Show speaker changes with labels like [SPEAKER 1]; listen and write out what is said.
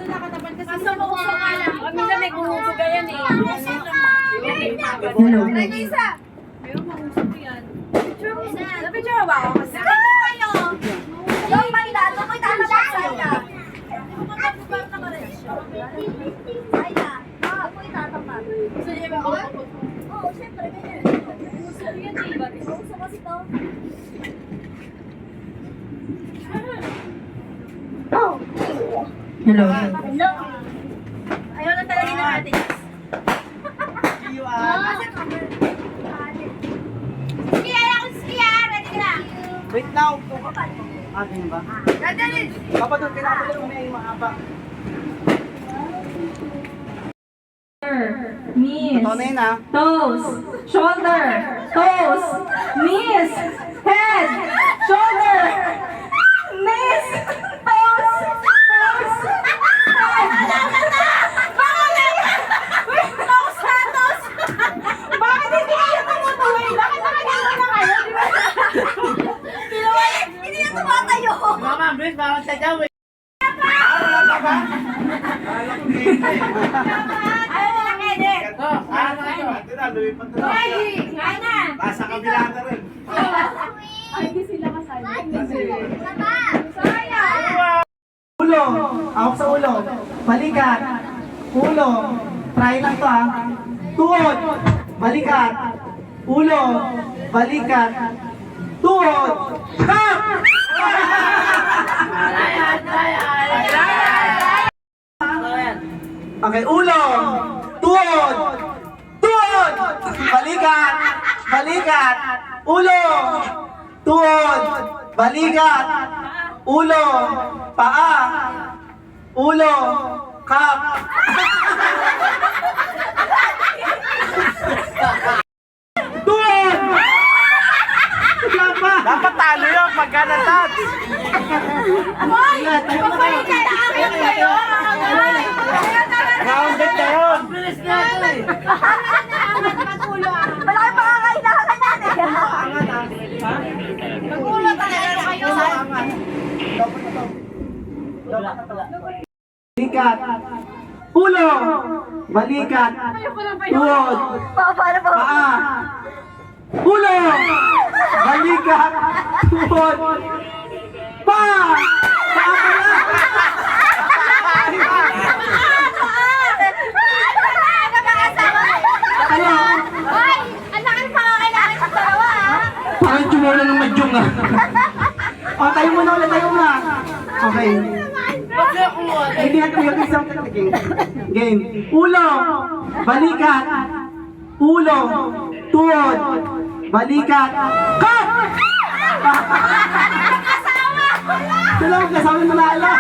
[SPEAKER 1] doon nakatapat kasi sa mausok ka lang. Minsan may gumuguga yan eh.
[SPEAKER 2] Hello.
[SPEAKER 1] Try ko isa. Pero mausok yan. Napicture mo ba ako? Kasi kayo. Yung banda, ito ko'y tatapat sa'yo ka. Magpapagpapag na ka rin. Saya. Ako'y tatapat. Gusto niyo ba ako? Oo, syempre. Ganyan. Gusto yan eh. Gusto kasi to.
[SPEAKER 2] Hello.
[SPEAKER 1] Hello. Ayaw na talaga ng ating.
[SPEAKER 3] Wait now. Akin ba? Papadun ka na pala may mahaba.
[SPEAKER 2] Knees.
[SPEAKER 3] Totoo na yun ah.
[SPEAKER 2] Toes. Shoulder. Toes. Knees. Head. Shoulder. Knees. Toes. Toes. Bakit hindi kayo tumutuloy? Bakit nakagano na kayo?
[SPEAKER 1] Hindi na tumatayo.
[SPEAKER 3] Mama, please, bawal sa gawin.
[SPEAKER 1] Ayaw na lang, Edith.
[SPEAKER 3] Lumipat na.
[SPEAKER 1] Ready. Kaya na.
[SPEAKER 3] Nasa kabila na rin.
[SPEAKER 1] Ay, hindi sila kasali.
[SPEAKER 3] Ulo. Awak sa ulo. Balikat. Ulo. Try lang to ah. Tuhod. Balikat. Ulo. Balikat. Tuhod. Kap! Okay, ulo. Tuhod. Tuhod. Balikat. Balikat. Ulo. Tuhod. Balikat. Ulo. Paa. Ulo. Kap. Tuhod. Dapat talo yun pagka na-touch.
[SPEAKER 1] Hoy! Magpalit ka na akin kayo!
[SPEAKER 3] Rounded na yun.
[SPEAKER 1] Malaki pa nga kailangan natin! Magulo talaga kayo!
[SPEAKER 3] Balikat. Ulo. Balikat. Tuhod. Paa. Ulo. Balikat. Tuhod. Paa. Paa pala.
[SPEAKER 1] Hoy! Ang lakas pa nga kailangan sa dalawa ha!
[SPEAKER 3] Parang tumula ng madyong ah. O, tayo muna ulit, tayo muna. Okay. Hindi natin yung isang game. Ulo. Balikat. Ulo. Tuhod. Balikat. Cut! Sila ang kasama na nalo.